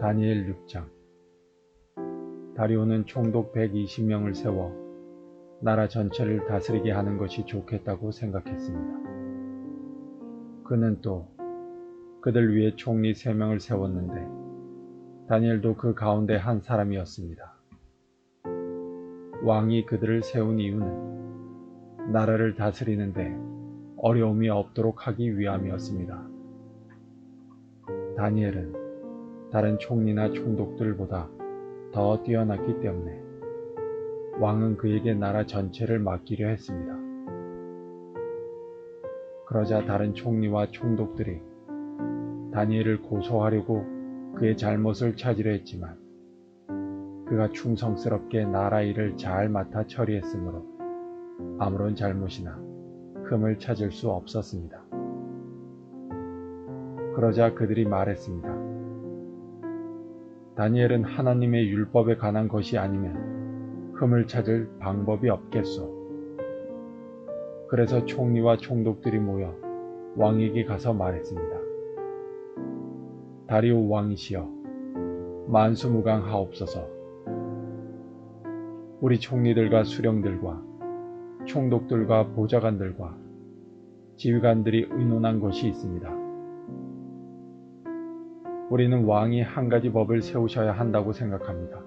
다니엘 6장. 다리오는 총독 120명을 세워 나라 전체를 다스리게 하는 것이 좋겠다고 생각했습니다. 그는 또 그들 위에 총리 3명을 세웠는데 다니엘도 그 가운데 한 사람이었습니다. 왕이 그들을 세운 이유는 나라를 다스리는데 어려움이 없도록 하기 위함이었습니다. 다니엘은 다른 총리나 총독들보다 더 뛰어났기 때문에 왕은 그에게 나라 전체를 맡기려 했습니다. 그러자 다른 총리와 총독들이 다니엘을 고소하려고 그의 잘못을 찾으려 했지만 그가 충성스럽게 나라 일을 잘 맡아 처리했으므로 아무런 잘못이나 흠을 찾을 수 없었습니다. 그러자 그들이 말했습니다. 다니엘은 하나님의 율법에 관한 것이 아니면 흠을 찾을 방법이 없겠소. 그래서 총리와 총독들이 모여 왕에게 가서 말했습니다. 다리오 왕이시여, 만수무강하옵소서. 우리 총리들과 수령들과 총독들과 보좌관들과 지휘관들이 의논한 것이 있습니다. 우리는 왕이 한 가지 법을 세우셔야 한다고 생각합니다.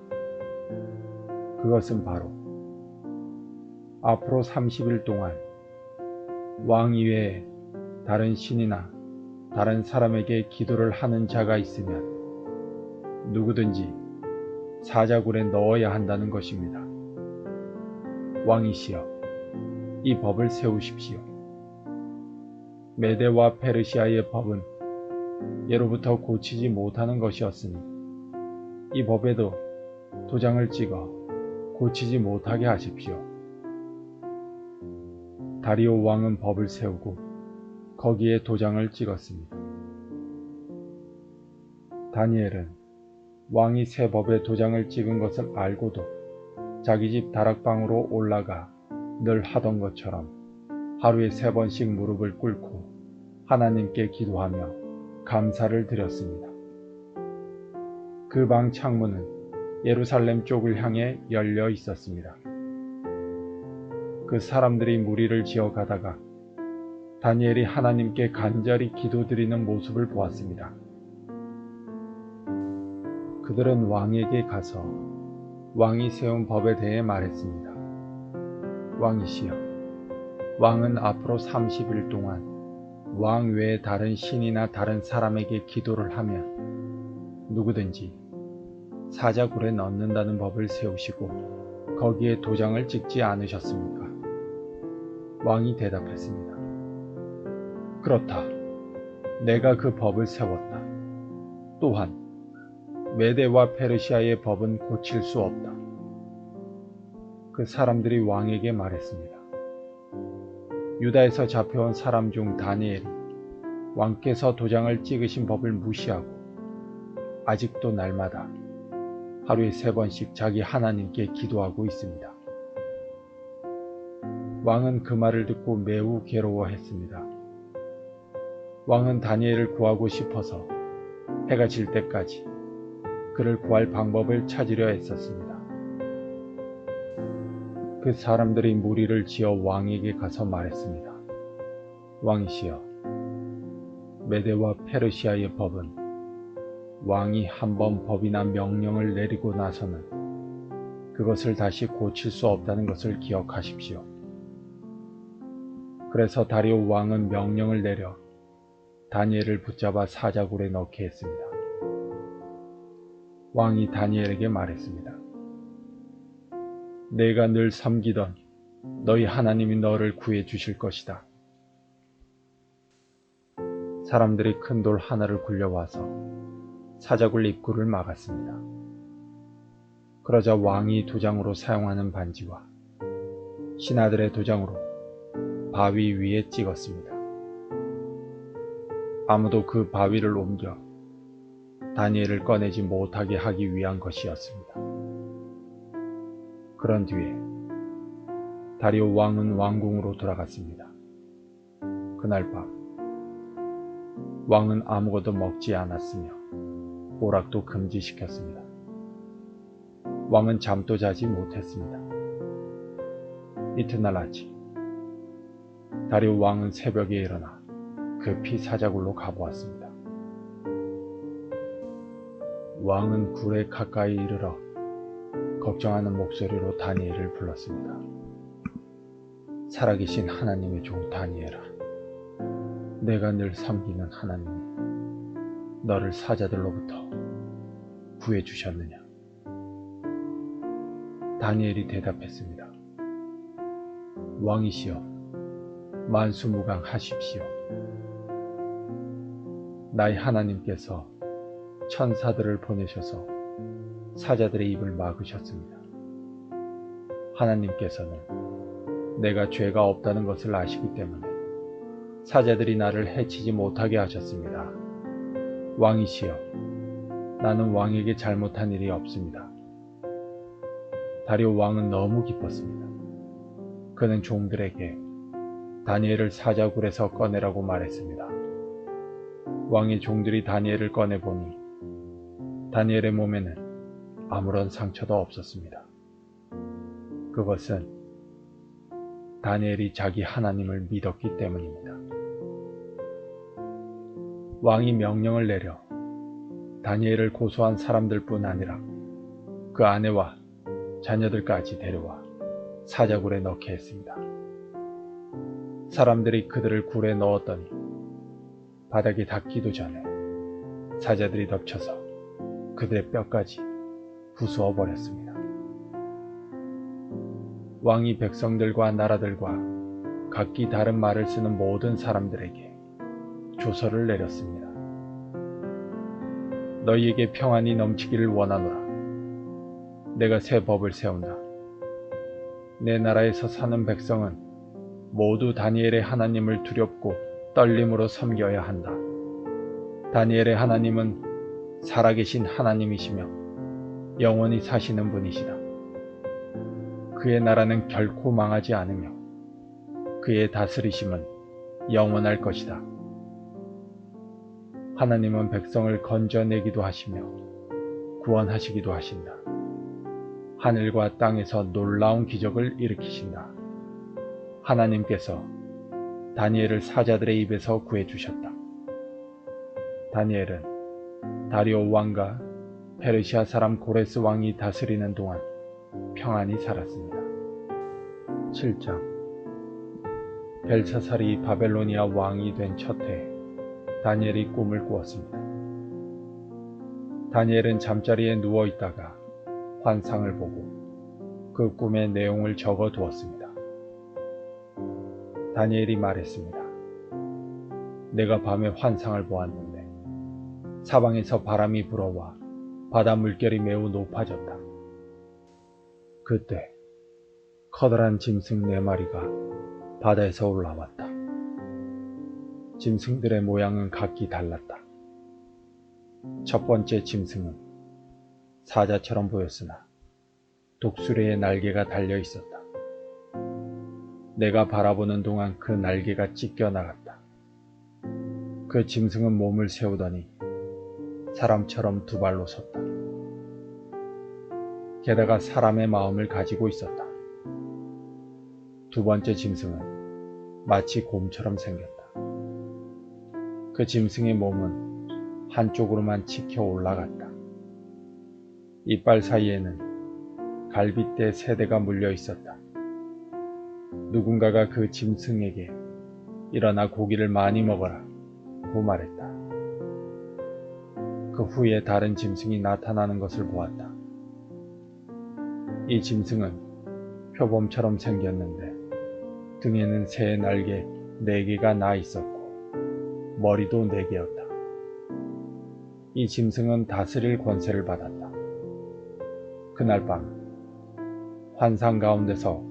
그것은 바로 앞으로 30일 동안 왕 이외에 다른 신이나 다른 사람에게 기도를 하는 자가 있으면 누구든지 사자굴에 넣어야 한다는 것입니다. 왕이시여, 이 법을 세우십시오. 메대와 페르시아의 법은 예로부터 고치지 못하는 것이었으니 이 법에도 도장을 찍어 고치지 못하게 하십시오. 다리오 왕은 법을 세우고 거기에 도장을 찍었습니다. 다니엘은 왕이 새 법에 도장을 찍은 것을 알고도 자기 집 다락방으로 올라가 늘 하던 것처럼 하루에 3번씩 무릎을 꿇고 하나님께 기도하며 감사를 드렸습니다. 그 방 창문은 예루살렘 쪽을 향해 열려 있었습니다. 그 사람들이 무리를 지어 가다가 다니엘이 하나님께 간절히 기도드리는 모습을 보았습니다. 그들은 왕에게 가서 왕이 세운 법에 대해 말했습니다. 왕이시여, 왕은 앞으로 30일 동안 왕 외에 다른 신이나 다른 사람에게 기도를 하면 누구든지 사자굴에 넣는다는 법을 세우시고 거기에 도장을 찍지 않으셨습니까? 왕이 대답했습니다. 그렇다. 내가 그 법을 세웠다. 또한 메대와 페르시아의 법은 고칠 수 없다. 그 사람들이 왕에게 말했습니다. 유다에서 잡혀온 사람 중 다니엘이 왕께서 도장을 찍으신 법을 무시하고 아직도 날마다 하루에 3번씩 자기 하나님께 기도하고 있습니다. 왕은 그 말을 듣고 매우 괴로워했습니다. 왕은 다니엘을 구하고 싶어서 해가 질 때까지 그를 구할 방법을 찾으려 했었습니다. 그 사람들이 무리를 지어 왕에게 가서 말했습니다. 왕이시여, 메대와 페르시아의 법은 왕이 한번 법이나 명령을 내리고 나서는 그것을 다시 고칠 수 없다는 것을 기억하십시오. 그래서 다리오 왕은 명령을 내려 다니엘을 붙잡아 사자굴에 넣게 했습니다. 왕이 다니엘에게 말했습니다. 내가 늘 섬기던 너희 하나님이 너를 구해 주실 것이다. 사람들이 큰 돌 하나를 굴려와서 사자굴 입구를 막았습니다. 그러자 왕이 도장으로 사용하는 반지와 신하들의 도장으로 바위 위에 찍었습니다. 아무도 그 바위를 옮겨 다니엘을 꺼내지 못하게 하기 위한 것이었습니다. 그런 뒤에 다리오 왕은 왕궁으로 돌아갔습니다. 그날 밤 왕은 아무것도 먹지 않았으며 오락도 금지시켰습니다. 왕은 잠도 자지 못했습니다. 이튿날 아침, 다리오 왕은 새벽에 일어나 급히 사자굴로 가보았습니다. 왕은 굴에 가까이 이르러 걱정하는 목소리로 다니엘을 불렀습니다. 살아계신 하나님의 종 다니엘아, 내가 늘 섬기는 하나님이 너를 사자들로부터 구해주셨느냐? 다니엘이 대답했습니다. 왕이시여, 만수무강하십시오. 나의 하나님께서 천사들을 보내셔서 사자들의 입을 막으셨습니다. 하나님께서는 내가 죄가 없다는 것을 아시기 때문에 사자들이 나를 해치지 못하게 하셨습니다. 왕이시여, 나는 왕에게 잘못한 일이 없습니다. 다리오 왕은 너무 기뻤습니다. 그는 종들에게 다니엘을 사자굴에서 꺼내라고 말했습니다. 왕의 종들이 다니엘을 꺼내보니 다니엘의 몸에는 아무런 상처도 없었습니다. 그것은 다니엘이 자기 하나님을 믿었기 때문입니다. 왕이 명령을 내려 다니엘을 고소한 사람들뿐 아니라 그 아내와 자녀들까지 데려와 사자굴에 넣게 했습니다. 사람들이 그들을 굴에 넣었더니 바닥이 닿기도 전에 사자들이 덮쳐서 그들의 뼈까지 부수어 버렸습니다. 왕이 백성들과 나라들과 각기 다른 말을 쓰는 모든 사람들에게 조서를 내렸습니다. 너희에게 평안이 넘치기를 원하노라. 내가 새 법을 세운다. 내 나라에서 사는 백성은 모두 다니엘의 하나님을 두렵고 떨림으로 섬겨야 한다. 다니엘의 하나님은 살아계신 하나님이시며 영원히 사시는 분이시다. 그의 나라는 결코 망하지 않으며 그의 다스리심은 영원할 것이다. 하나님은 백성을 건져내기도 하시며 구원하시기도 하신다. 하늘과 땅에서 놀라운 기적을 일으키신다. 하나님께서 다니엘을 사자들의 입에서 구해주셨다. 다니엘은 다리오 왕과 페르시아 사람 고레스 왕이 다스리는 동안 평안히 살았습니다. 7장. 벨사살이 바벨로니아 왕이 된 첫 해에 다니엘이 꿈을 꾸었습니다. 다니엘은 잠자리에 누워 있다가 환상을 보고 그 꿈의 내용을 적어 두었습니다. 다니엘이 말했습니다. 내가 밤에 환상을 보았는데 사방에서 바람이 불어와 바다 물결이 매우 높아졌다. 그때 커다란 짐승 4마리가 바다에서 올라왔다. 짐승들의 모양은 각기 달랐다. 첫 번째 짐승은 사자처럼 보였으나 독수리의 날개가 달려 있었다. 내가 바라보는 동안 그 날개가 찢겨 나갔다. 그 짐승은 몸을 세우더니 사람처럼 2발로 섰다. 게다가 사람의 마음을 가지고 있었다. 두 번째 짐승은 마치 곰처럼 생겼다. 그 짐승의 몸은 한쪽으로만 치켜 올라갔다. 이빨 사이에는 갈빗대 3대가 물려 있었다. 누군가가 그 짐승에게 일어나 고기를 많이 먹어라 고 말했다. 그 후에 다른 짐승이 나타나는 것을 보았다. 이 짐승은 표범처럼 생겼는데 등에는 새 날개 4개가 나 있었고 머리도 4개였다. 이 짐승은 다스릴 권세를 받았다. 그날 밤 환상 가운데서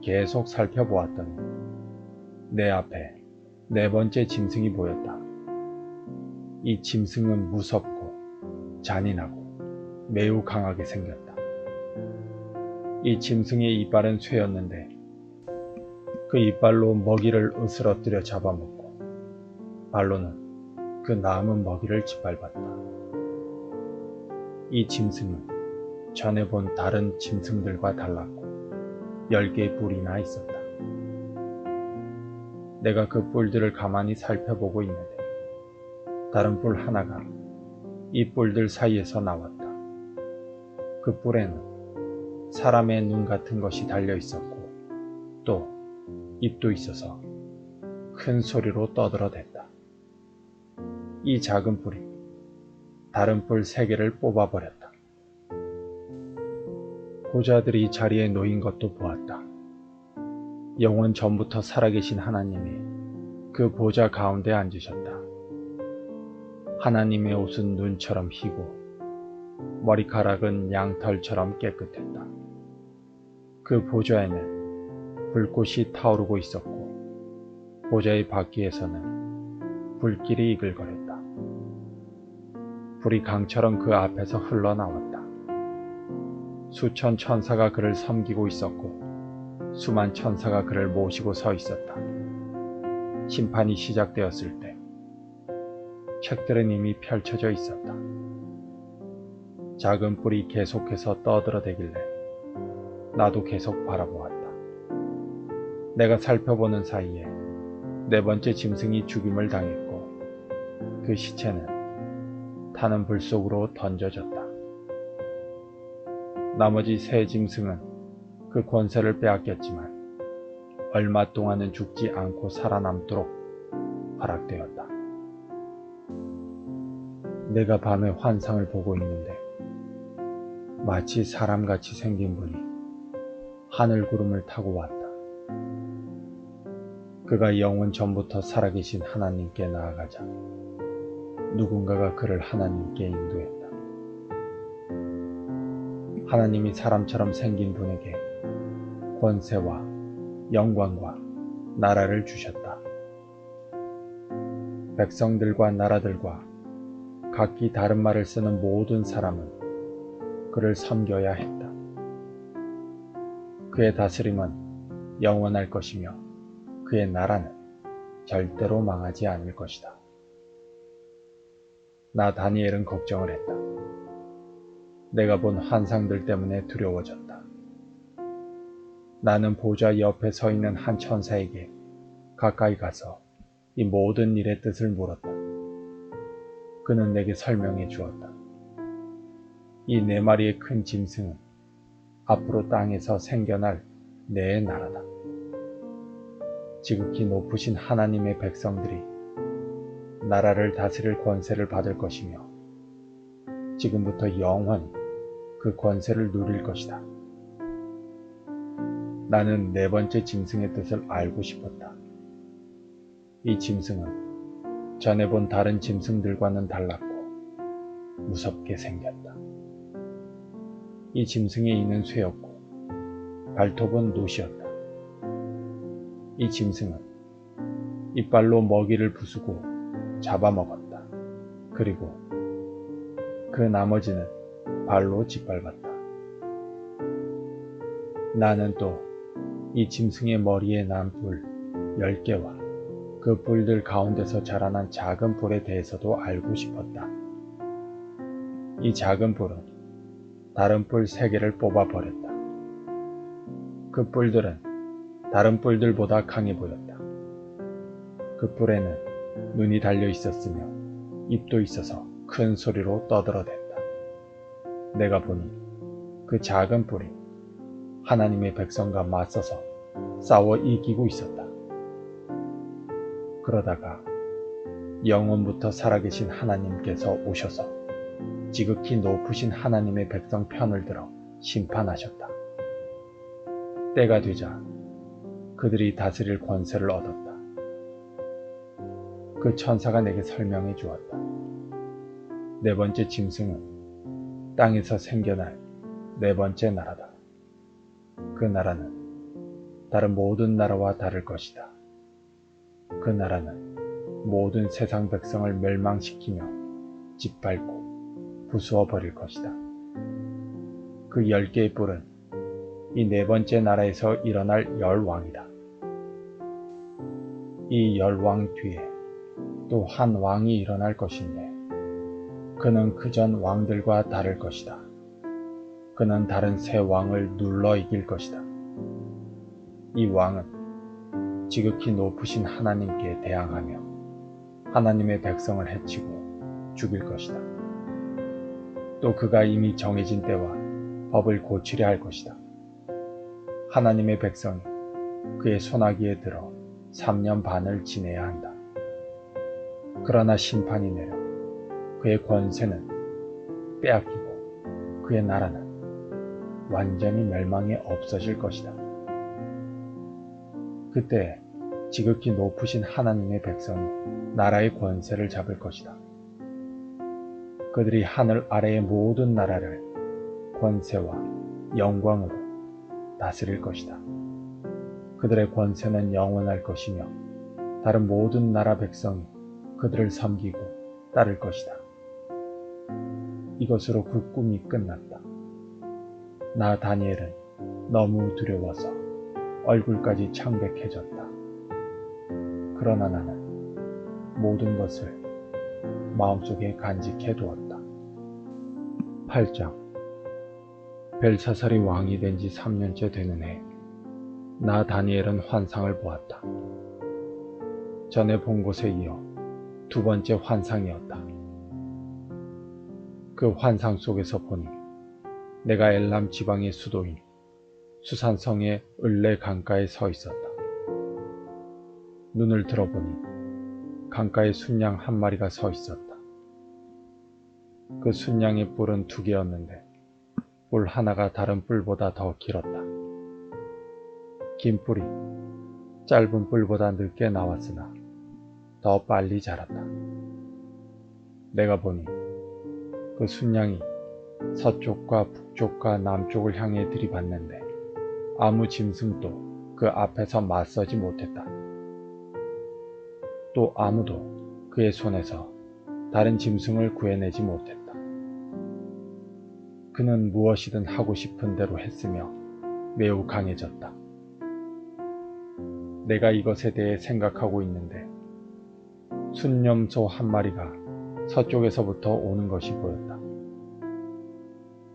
계속 살펴보았더니 내 앞에 4번째 짐승이 보였다. 이 짐승은 무섭고 잔인하고 매우 강하게 생겼다. 이 짐승의 이빨은 쇠였는데 그 이빨로 먹이를 으스러뜨려 잡아먹고 발로는 그 남은 먹이를 짓밟았다. 이 짐승은 전에 본 다른 짐승들과 달랐고 10개의 뿔이나 있었다. 내가 그 뿔들을 가만히 살펴보고 있는데 다른 뿔 하나가 이 뿔들 사이에서 나왔다. 그 뿔에는 사람의 눈 같은 것이 달려 있었고 또 입도 있어서 큰 소리로 떠들어댔다. 이 작은 뿔이 다른 뿔 3개를 뽑아버렸다. 보좌들이 자리에 놓인 것도 보았다. 영원 전부터 살아계신 하나님이 그 보좌 가운데 앉으셨다. 하나님의 옷은 눈처럼 희고 머리카락은 양털처럼 깨끗했다. 그 보좌에는 불꽃이 타오르고 있었고 보좌의 바퀴에서는 불길이 이글거렸다. 불이 강처럼 그 앞에서 흘러나왔다. 수천 천사가 그를 섬기고 있었고 수만 천사가 그를 모시고 서 있었다. 심판이 시작되었을 때 책들은 이미 펼쳐져 있었다. 작은 뿔이 계속해서 떠들어대길래 나도 계속 바라보았다. 내가 살펴보는 사이에 4번째 짐승이 죽임을 당했고 그 시체는 타는 불 속으로 던져졌다. 나머지 3 짐승은 그 권세를 빼앗겼지만 얼마 동안은 죽지 않고 살아남도록 허락되었다. 내가 밤에 환상을 보고 있는데 마치 사람같이 생긴 분이 하늘 구름을 타고 왔다. 그가 영원 전부터 살아계신 하나님께 나아가자 누군가가 그를 하나님께 인도했다. 하나님이 사람처럼 생긴 분에게 권세와 영광과 나라를 주셨다. 백성들과 나라들과 각기 다른 말을 쓰는 모든 사람은 그를 섬겨야 했다. 그의 다스림은 영원할 것이며 그의 나라는 절대로 망하지 않을 것이다. 나 다니엘은 걱정을 했다. 내가 본 환상들 때문에 두려워졌다. 나는 보좌 옆에 서 있는 한 천사에게 가까이 가서 이 모든 일의 뜻을 물었다. 그는 내게 설명해 주었다. 이 4마리의 큰 짐승은 앞으로 땅에서 생겨날 내 나라다. 지극히 높으신 하나님의 백성들이 나라를 다스릴 권세를 받을 것이며 지금부터 영원히 그 권세를 누릴 것이다. 나는 4번째 짐승의 뜻을 알고 싶었다. 이 짐승은 전에 본 다른 짐승들과는 달랐고 무섭게 생겼다. 이 짐승의 이는 쇠였고 발톱은 노시였다. 이 짐승은 이빨로 먹이를 부수고 잡아먹었다. 그리고 그 나머지는 발로 짓밟았다. 나는 또 이 짐승의 머리에 난 뿔 10개와 그 뿔들 가운데서 자라난 작은 뿔에 대해서도 알고 싶었다. 이 작은 뿔은 다른 뿔 3개를 뽑아버렸다. 그 뿔들은 다른 뿔들보다 강해 보였다. 그 뿔에는 눈이 달려 있었으며 입도 있어서 큰 소리로 떠들어댔다. 내가 보니 그 작은 뿔이 하나님의 백성과 맞서서 싸워 이기고 있었다. 그러다가 영원부터 살아계신 하나님께서 오셔서 지극히 높으신 하나님의 백성 편을 들어 심판하셨다. 때가 되자 그들이 다스릴 권세를 얻었다. 그 천사가 내게 설명해 주었다. 4번째 짐승은 땅에서 생겨날 4번째 나라다. 그 나라는 다른 모든 나라와 다를 것이다. 그 나라는 모든 세상 백성을 멸망시키며 짓밟고 부수어 버릴 것이다. 그 10개의 뿔은 이 4번째 나라에서 일어날 열왕이다. 이 열왕 뒤에 또 한 왕이 일어날 것인데 그는 그전 왕들과 다를 것이다. 그는 다른 새 왕을 눌러 이길 것이다. 이 왕은 지극히 높으신 하나님께 대항하며 하나님의 백성을 해치고 죽일 것이다. 또 그가 이미 정해진 때와 법을 고치려 할 것이다. 하나님의 백성이 그의 손아귀에 들어 3년 반을 지내야 한다. 그러나 심판이 내려 그의 권세는 빼앗기고 그의 나라는 완전히 멸망에 없어질 것이다. 그때 지극히 높으신 하나님의 백성이 나라의 권세를 잡을 것이다. 그들이 하늘 아래의 모든 나라를 권세와 영광으로 다스릴 것이다. 그들의 권세는 영원할 것이며 다른 모든 나라 백성이 그들을 섬기고 따를 것이다. 이것으로 그 꿈이 끝났다. 나 다니엘은 너무 두려워서 얼굴까지 창백해졌다. 그러나 나는 모든 것을 마음속에 간직해 두었다. 8장. 벨사살이 왕이 된 지 3년째 되는 해, 나 다니엘은 환상을 보았다. 전에 본 곳에 이어 두 번째 환상이었다. 그 환상 속에서 보니 내가 엘람 지방의 수도인 수산성의 을레 강가에 서 있었다. 눈을 들어보니 강가에 순양 한 마리가 서 있었다. 그 순양의 뿔은 2개였는데 뿔 하나가 다른 뿔보다 더 길었다. 긴 뿔이 짧은 뿔보다 늦게 나왔으나 더 빨리 자랐다. 내가 보니 그 순양이 서쪽과 북쪽과 남쪽을 향해 들이받는데 아무 짐승도 그 앞에서 맞서지 못했다. 또 아무도 그의 손에서 다른 짐승을 구해내지 못했다. 그는 무엇이든 하고 싶은 대로 했으며 매우 강해졌다. 내가 이것에 대해 생각하고 있는데 순념소 한 마리가 서쪽에서부터 오는 것이 보였다.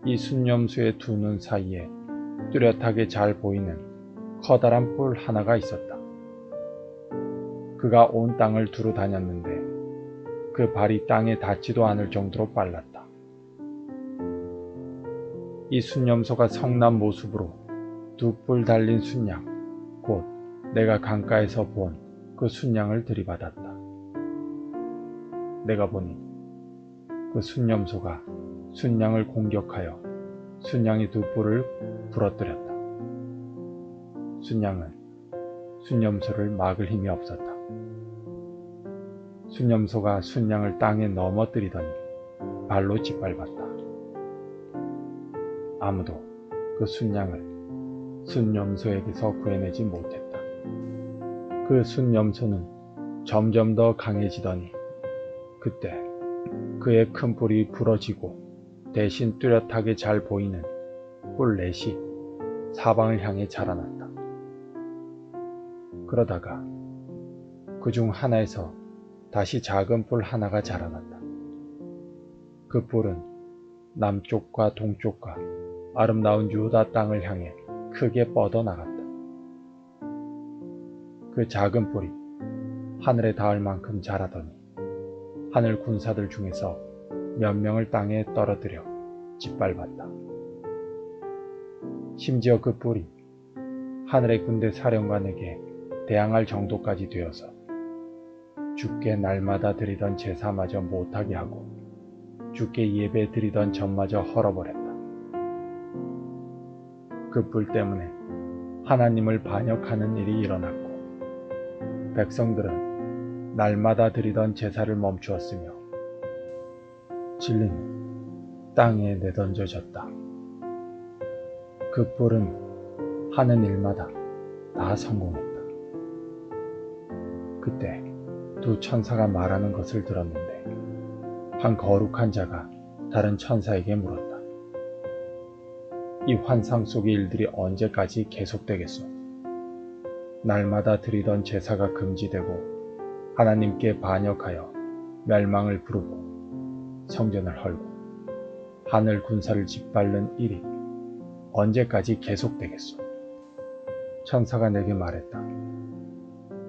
이 순념소의 두 눈 사이에 뚜렷하게 잘 보이는 커다란 뿔 하나가 있었다. 그가 온 땅을 두루 다녔는데 그 발이 땅에 닿지도 않을 정도로 빨랐다. 이 순념소가 성난 모습으로 2뿔 달린 순양, 곧 내가 강가에서 본 그 순양을 들이받았다. 내가 보니 그 순념소가 순양을 공격하여 순양의 2뿔을 부러뜨렸다. 순양은 순념소를 막을 힘이 없었다. 순념소가 순양을 땅에 넘어뜨리더니 발로 짓밟았다. 아무도 그 순양을 순념소에게서 구해내지 못했다. 그 순념소는 점점 더 강해지더니 그때 그의 큰 뿔이 부러지고 대신 뚜렷하게 잘 보이는 뿔 넷이 사방을 향해 자라났다. 그러다가 그 중 하나에서 다시 작은 뿔 하나가 자라났다. 그 뿔은 남쪽과 동쪽과 아름다운 유다 땅을 향해 크게 뻗어나갔다. 그 작은 뿔이 하늘에 닿을 만큼 자라더니 하늘 군사들 중에서 몇 명을 땅에 떨어뜨려 짓밟았다. 심지어 그 뿔이 하늘의 군대 사령관에게 대항할 정도까지 되어서 주께 날마다 드리던 제사마저 못하게 하고 주께 예배 드리던 전마저 헐어버렸다. 그 뿔 때문에 하나님을 반역하는 일이 일어났고 백성들은 날마다 드리던 제사를 멈추었으며 진리는 땅에 내던져졌다. 그 뿔은 하는 일마다 다 성공했다. 그때 2 천사가 말하는 것을 들었는데 한 거룩한 자가 다른 천사에게 물었다. 이 환상 속의 일들이 언제까지 계속되겠소? 날마다 드리던 제사가 금지되고 하나님께 반역하여 멸망을 부르고 성전을 헐고 하늘 군사를 짓밟는 일이 언제까지 계속되겠소? 천사가 내게 말했다.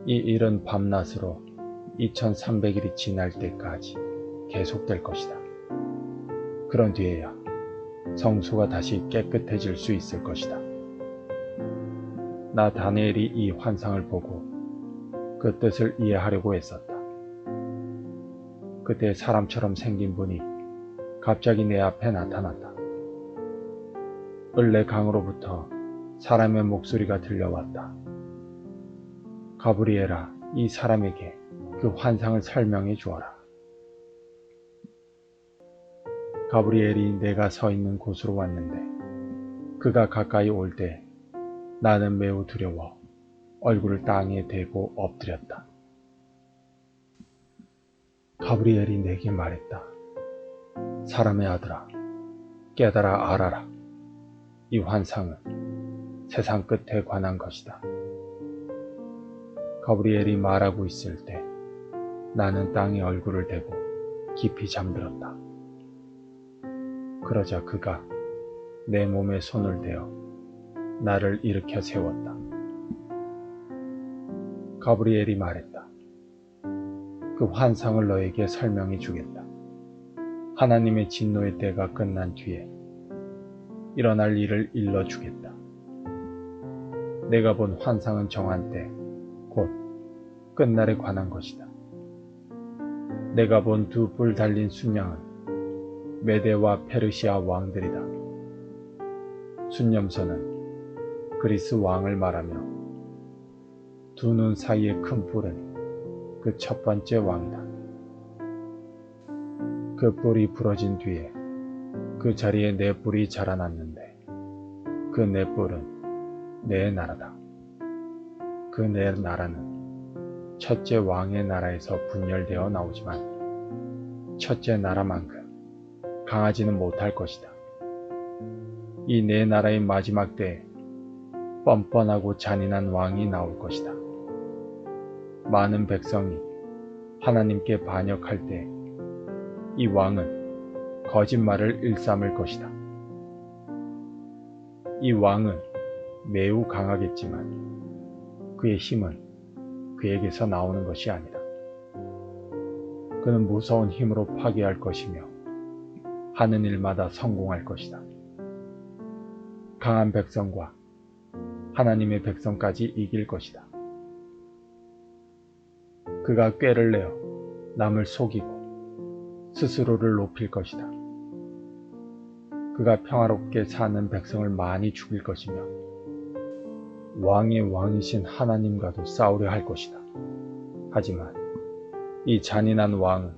이 일은 밤낮으로 2300일이 지날 때까지 계속될 것이다. 그런 뒤에야 성소가 다시 깨끗해질 수 있을 것이다. 나 다니엘이 이 환상을 보고 그 뜻을 이해하려고 애썼다. 그때 사람처럼 생긴 분이 갑자기 내 앞에 나타났다. 을레 강으로부터 사람의 목소리가 들려왔다. 가브리엘아, 이 사람에게 그 환상을 설명해 주어라. 가브리엘이 내가 서 있는 곳으로 왔는데 그가 가까이 올 때 나는 매우 두려워 얼굴을 땅에 대고 엎드렸다. 가브리엘이 내게 말했다. 사람의 아들아, 깨달아 알아라. 이 환상은 세상 끝에 관한 것이다. 가브리엘이 말하고 있을 때 나는 땅에 얼굴을 대고 깊이 잠들었다. 그러자 그가 내 몸에 손을 대어 나를 일으켜 세웠다. 가브리엘이 말했다. 그 환상을 너에게 설명해 주겠다. 하나님의 진노의 때가 끝난 뒤에 일어날 일을 일러주겠다. 내가 본 환상은 정한 때, 곧 끝날에 관한 것이다. 내가 본 두 뿔 달린 순양은 메데와 페르시아 왕들이다. 순념서는 그리스 왕을 말하며 두 눈 사이의 큰 뿔은 그 첫 번째 왕이다. 그 뿔이 부러진 뒤에 그 자리에 내 뿔이 자라났는데 그 내 뿔은 내 나라다. 그 내 나라는 첫째 왕의 나라에서 분열되어 나오지만 첫째 나라만큼 강하지는 못할 것이다. 이 내 나라의 마지막 때에 뻔뻔하고 잔인한 왕이 나올 것이다. 많은 백성이 하나님께 반역할 때 이 왕은 거짓말을 일삼을 것이다. 이 왕은 매우 강하겠지만 그의 힘은 그에게서 나오는 것이 아니다. 그는 무서운 힘으로 파괴할 것이며 하는 일마다 성공할 것이다. 강한 백성과 하나님의 백성까지 이길 것이다. 그가 꾀를 내어 남을 속이고 스스로를 높일 것이다. 그가 평화롭게 사는 백성을 많이 죽일 것이며 왕의 왕이신 하나님과도 싸우려 할 것이다. 하지만 이 잔인한 왕은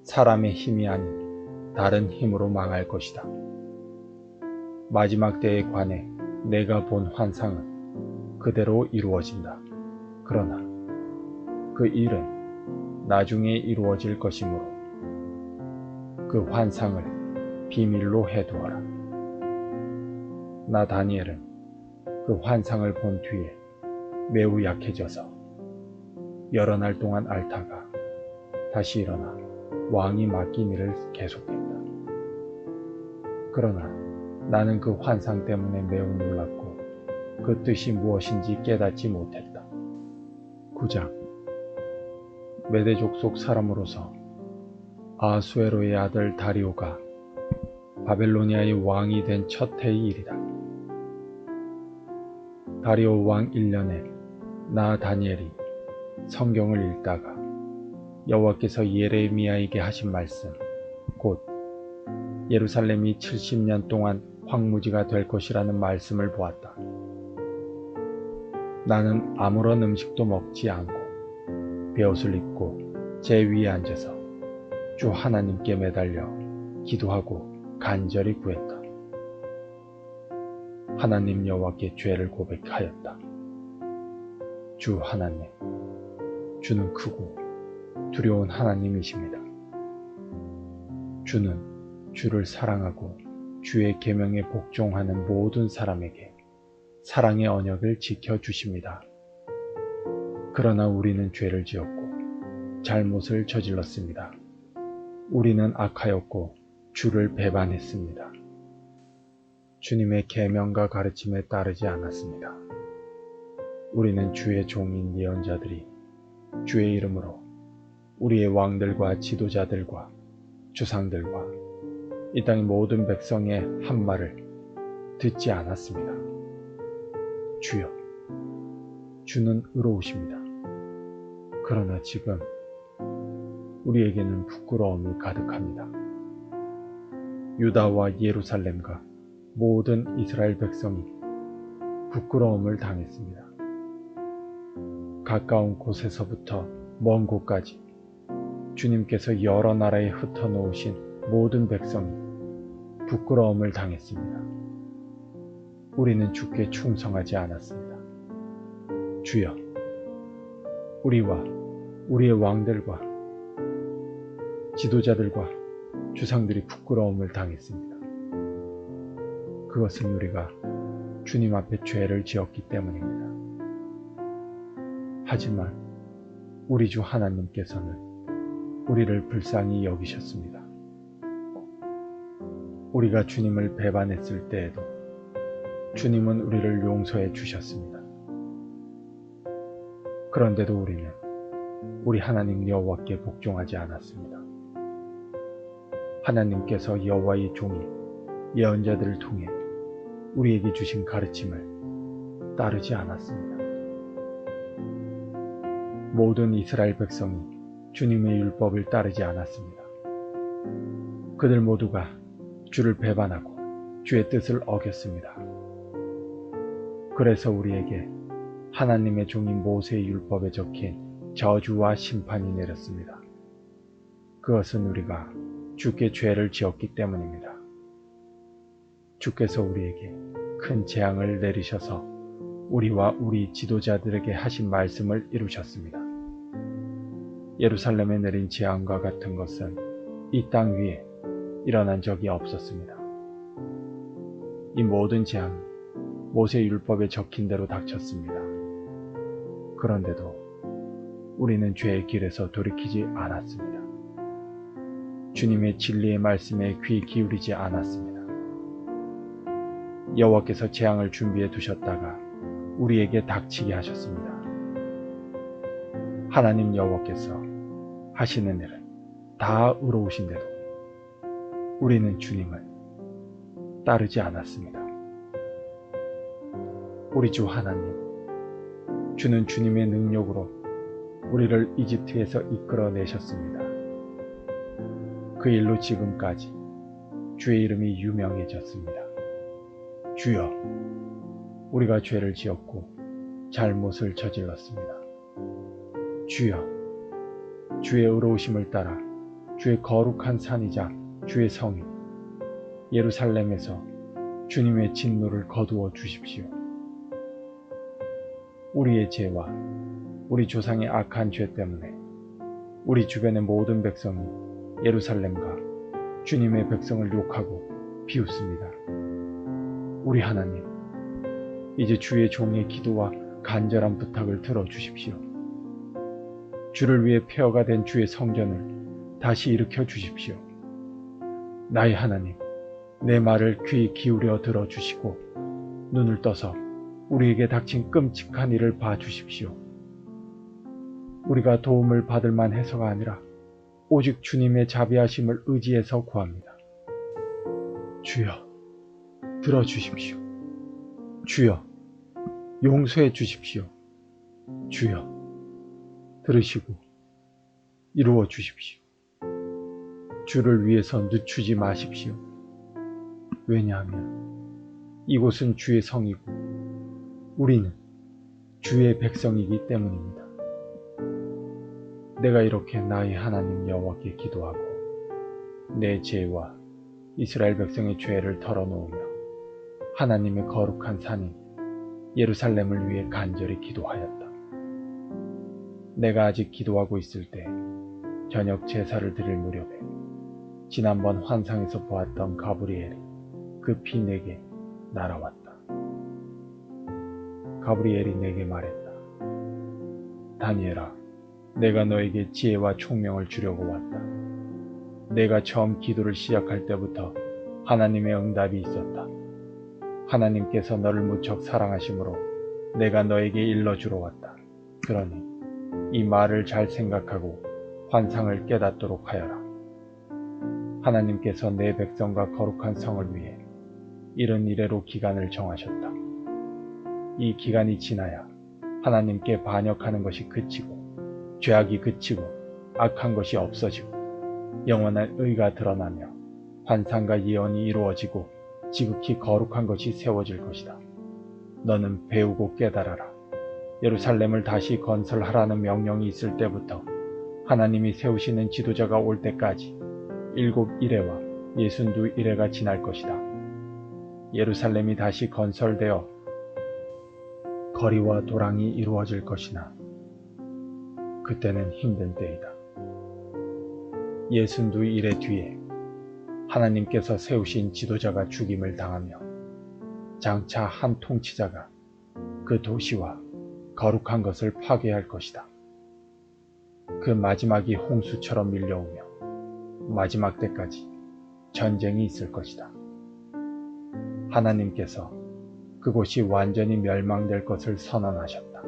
사람의 힘이 아닌 다른 힘으로 망할 것이다. 마지막 때에 관해 내가 본 환상은 그대로 이루어진다. 그러나 그 일은 나중에 이루어질 것이므로 그 환상을 비밀로 해두어라. 나 다니엘은 그 환상을 본 뒤에 매우 약해져서 여러 날 동안 앓다가 다시 일어나 왕이 맡긴 일을 계속했다. 그러나 나는 그 환상 때문에 매우 놀랐고 그 뜻이 무엇인지 깨닫지 못했다. 9장 메대족 속 사람으로서 아수에로의 아들 다리오가 바벨로니아의 왕이 된 첫 해의 일이다. 다리오 왕 1년에 나 다니엘이 성경을 읽다가 여호와께서 예레미야에게 하신 말씀, 곧 예루살렘이 70년 동안 황무지가 될 것이라는 말씀을 보았다. 나는 아무런 음식도 먹지 않고 베옷을 입고 제 위에 앉아서 주 하나님께 매달려 기도하고 간절히 구했다. 하나님 여호와께 죄를 고백하였다. 주 하나님, 주는 크고 두려운 하나님이십니다. 주는 주를 사랑하고 주의 계명에 복종하는 모든 사람에게 사랑의 언약을 지켜주십니다. 그러나 우리는 죄를 지었고 잘못을 저질렀습니다. 우리는 악하였고 주를 배반했습니다. 주님의 계명과 가르침에 따르지 않았습니다. 우리는 주의 종인 예언자들이 주의 이름으로 우리의 왕들과 지도자들과 주상들과 이 땅의 모든 백성의 한 말을 듣지 않았습니다. 주여, 주는 의로우십니다. 그러나 지금 우리에게는 부끄러움이 가득합니다. 유다와 예루살렘과 모든 이스라엘 백성이 부끄러움을 당했습니다. 가까운 곳에서부터 먼 곳까지 주님께서 여러 나라에 흩어놓으신 모든 백성이 부끄러움을 당했습니다. 우리는 주께 충성하지 않았습니다. 주여, 우리와 우리의 왕들과 지도자들과 주상들이 부끄러움을 당했습니다. 그것은 우리가 주님 앞에 죄를 지었기 때문입니다. 하지만 우리 주 하나님께서는 우리를 불쌍히 여기셨습니다. 우리가 주님을 배반했을 때에도 주님은 우리를 용서해 주셨습니다. 그런데도 우리는 우리 하나님 여호와께 복종하지 않았습니다. 하나님께서 여호와의 종이 예언자들을 통해 우리에게 주신 가르침을 따르지 않았습니다. 모든 이스라엘 백성이 주님의 율법을 따르지 않았습니다. 그들 모두가 주를 배반하고 주의 뜻을 어겼습니다. 그래서 우리에게 하나님의 종인 모세의 율법에 적힌 저주와 심판이 내렸습니다. 그것은 우리가 주께 죄를 지었기 때문입니다. 주께서 우리에게 큰 재앙을 내리셔서 우리와 우리 지도자들에게 하신 말씀을 이루셨습니다. 예루살렘에 내린 재앙과 같은 것은 이 땅 위에 일어난 적이 없었습니다. 이 모든 재앙은 모세 율법에 적힌 대로 닥쳤습니다. 그런데도 우리는 죄의 길에서 돌이키지 않았습니다. 주님의 진리의 말씀에 귀 기울이지 않았습니다. 여호와께서 재앙을 준비해 두셨다가 우리에게 닥치게 하셨습니다. 하나님 여호와께서 하시는 일은 다 의로우신데도 우리는 주님을 따르지 않았습니다. 우리 주 하나님, 주는 주님의 능력으로 우리를 이집트에서 이끌어내셨습니다. 그 일로 지금까지 주의 이름이 유명해졌습니다. 주여, 우리가 죄를 지었고 잘못을 저질렀습니다. 주여, 주의 의로우심을 따라 주의 거룩한 산이자 주의 성이 예루살렘에서 주님의 진노를 거두어 주십시오. 우리의 죄와 우리 조상의 악한 죄 때문에 우리 주변의 모든 백성이 예루살렘과 주님의 백성을 욕하고 비웃습니다. 우리 하나님, 이제 주의 종의 기도와 간절한 부탁을 들어주십시오. 주를 위해 폐허가 된 주의 성전을 다시 일으켜 주십시오. 나의 하나님, 내 말을 귀 기울여 들어주시고 눈을 떠서 우리에게 닥친 끔찍한 일을 봐주십시오. 우리가 도움을 받을 만해서가 아니라 오직 주님의 자비하심을 의지해서 구합니다. 주여, 들어주십시오. 주여, 용서해 주십시오. 주여, 들으시고 이루어 주십시오. 주를 위해서 늦추지 마십시오. 왜냐하면 이곳은 주의 성이고 우리는 주의 백성이기 때문입니다. 내가 이렇게 나의 하나님 여호와께 기도하고 내 죄와 이스라엘 백성의 죄를 털어놓으며 하나님의 거룩한 산인 예루살렘을 위해 간절히 기도하였다. 내가 아직 기도하고 있을 때 저녁 제사를 드릴 무렵에 지난번 환상에서 보았던 가브리엘이 급히 내게 날아왔다. 가브리엘이 내게 말했다. 다니엘아, 내가 너에게 지혜와 총명을 주려고 왔다. 내가 처음 기도를 시작할 때부터 하나님의 응답이 있었다. 하나님께서 너를 무척 사랑하심으로 내가 너에게 일러주러 왔다. 그러니 이 말을 잘 생각하고 환상을 깨닫도록 하여라. 하나님께서 내 백성과 거룩한 성을 위해 이른 이래로 기간을 정하셨다. 이 기간이 지나야 하나님께 반역하는 것이 그치고 죄악이 그치고 악한 것이 없어지고 영원한 의가 드러나며 환상과 예언이 이루어지고 지극히 거룩한 것이 세워질 것이다. 너는 배우고 깨달아라. 예루살렘을 다시 건설하라는 명령이 있을 때부터 하나님이 세우시는 지도자가 올 때까지 7 이래와 62 이래가 지날 것이다. 예루살렘이 다시 건설되어 거리와 도랑이 이루어질 것이나 그때는 힘든 때이다. 62 이래 뒤에 하나님께서 세우신 지도자가 죽임을 당하며 장차 한 통치자가 그 도시와 거룩한 것을 파괴할 것이다. 그 마지막이 홍수처럼 밀려오며 마지막 때까지 전쟁이 있을 것이다. 하나님께서 그곳이 완전히 멸망될 것을 선언하셨다.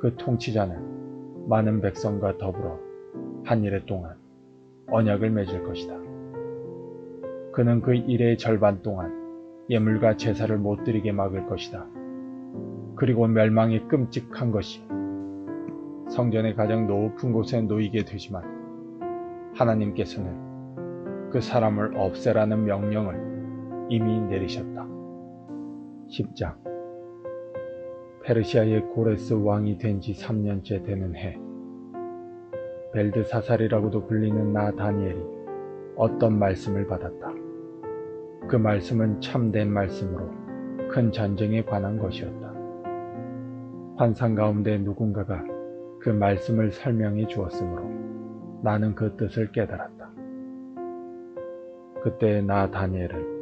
그 통치자는 많은 백성과 더불어 한 이래 동안 언약을 맺을 것이다. 그는 그 이래의 절반 동안 예물과 제사를 못 드리게 막을 것이다. 그리고 멸망이 끔찍한 것이 성전의 가장 높은 곳에 놓이게 되지만 하나님께서는 그 사람을 없애라는 명령을 이미 내리셨다. 10장 페르시아의 고레스 왕이 된 지 3년째 되는 해, 벨드사살이라고도 불리는 나 다니엘이 어떤 말씀을 받았다. 그 말씀은 참된 말씀으로 큰 전쟁에 관한 것이었다. 환상 가운데 누군가가 그 말씀을 설명해 주었으므로 나는 그 뜻을 깨달았다. 그때 나 다니엘은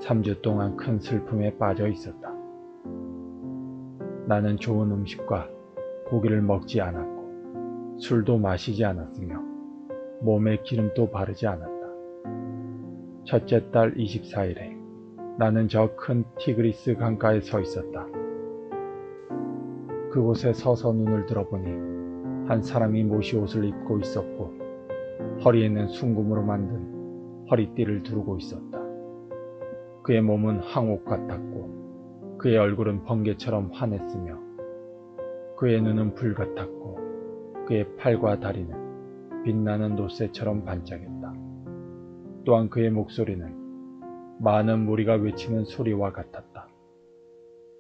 3주 동안 큰 슬픔에 빠져 있었다. 나는 좋은 음식과 고기를 먹지 않았고 술도 마시지 않았으며 몸에 기름도 바르지 않았다. 첫째 달 24일에 나는 저 큰 티그리스 강가에 서 있었다. 그곳에 서서 눈을 들어보니 한 사람이 모시옷을 입고 있었고 허리에는 순금으로 만든 허리띠를 두르고 있었다. 그의 몸은 항옥 같았고 그의 얼굴은 번개처럼 환했으며 그의 눈은 불 같았고 그의 팔과 다리는 빛나는 놋새처럼 반짝였다. 또한 그의 목소리는 많은 무리가 외치는 소리와 같았다.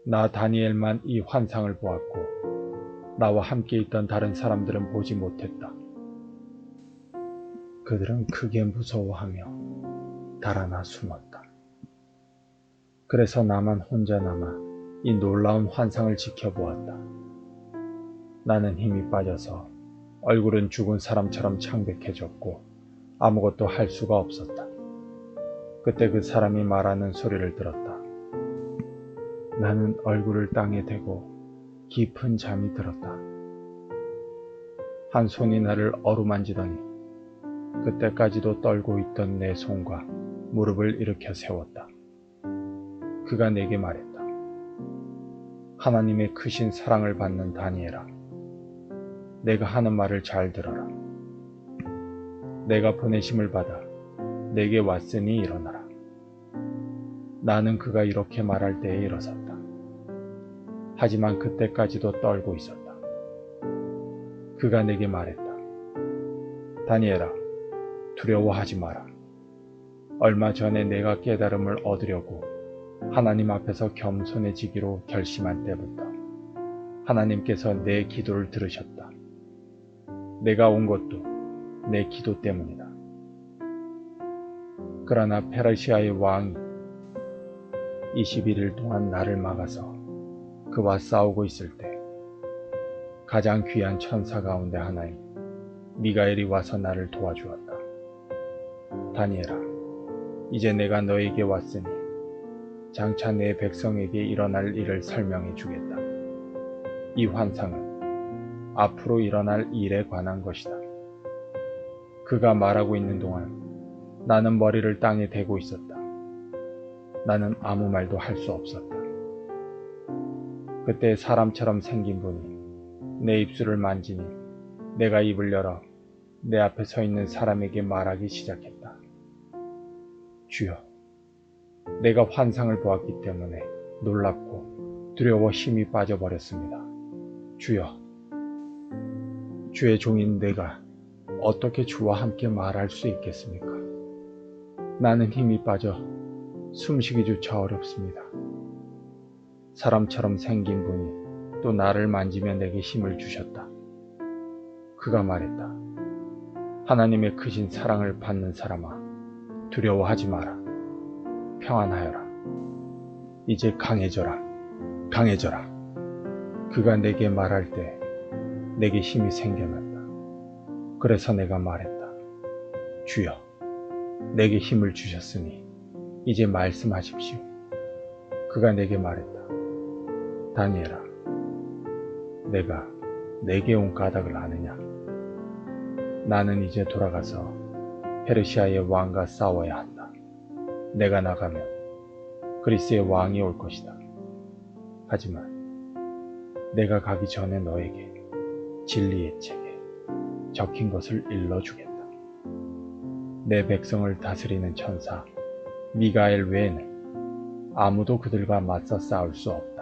나 다니엘만 이 환상을 보았고 나와 함께 있던 다른 사람들은 보지 못했다. 그들은 크게 무서워하며 달아나 숨었다. 그래서 나만 혼자 남아 이 놀라운 환상을 지켜보았다. 나는 힘이 빠져서 얼굴은 죽은 사람처럼 창백해졌고 아무것도 할 수가 없었다. 그때 그 사람이 말하는 소리를 들었다. 나는 얼굴을 땅에 대고 깊은 잠이 들었다. 한 손이 나를 어루만지더니 그때까지도 떨고 있던 내 손과 무릎을 일으켜 세웠다. 그가 내게 말했다. 하나님의 크신 사랑을 받는 다니엘아, 내가 하는 말을 잘 들어라. 내가 보내심을 받아 내게 왔으니 일어나라. 나는 그가 이렇게 말할 때에 일어섰다. 하지만 그때까지도 떨고 있었다. 그가 내게 말했다. 다니엘아, 두려워하지 마라. 얼마 전에 내가 깨달음을 얻으려고 하나님 앞에서 겸손해지기로 결심한 때부터 하나님께서 내 기도를 들으셨다. 내가 온 것도 내 기도 때문이다. 그러나 페르시아의 왕이 21일 동안 나를 막아서 그와 싸우고 있을 때 가장 귀한 천사 가운데 하나인 미가엘이 와서 나를 도와주었다. 다니엘아, 이제 내가 너에게 왔으니 장차 내 백성에게 일어날 일을 설명해 주겠다. 이 환상은 앞으로 일어날 일에 관한 것이다. 그가 말하고 있는 동안 나는 머리를 땅에 대고 있었다. 나는 아무 말도 할 수 없었다. 그때 사람처럼 생긴 분이 내 입술을 만지니 내가 입을 열어 내 앞에 서 있는 사람에게 말하기 시작했다. 주여, 내가 환상을 보았기 때문에 놀랍고 두려워 힘이 빠져버렸습니다. 주여, 주의 종인 내가 어떻게 주와 함께 말할 수 있겠습니까? 나는 힘이 빠져 숨쉬기조차 어렵습니다. 사람처럼 생긴 분이 또 나를 만지며 내게 힘을 주셨다. 그가 말했다. 하나님의 크신 사랑을 받는 사람아, 두려워하지 마라. 평안하여라. 이제 강해져라. 강해져라. 그가 내게 말할 때 내게 힘이 생겨났다. 그래서 내가 말했다. 주여, 내게 힘을 주셨으니 이제 말씀하십시오. 그가 내게 말했다. 다니엘아, 내가 내게 온 까닭을 아느냐? 나는 이제 돌아가서 페르시아의 왕과 싸워야 한다. 내가 나가면 그리스의 왕이 올 것이다. 하지만 내가 가기 전에 너에게 진리의 책에 적힌 것을 일러주겠다. 내 백성을 다스리는 천사 미가엘 외에는 아무도 그들과 맞서 싸울 수 없다.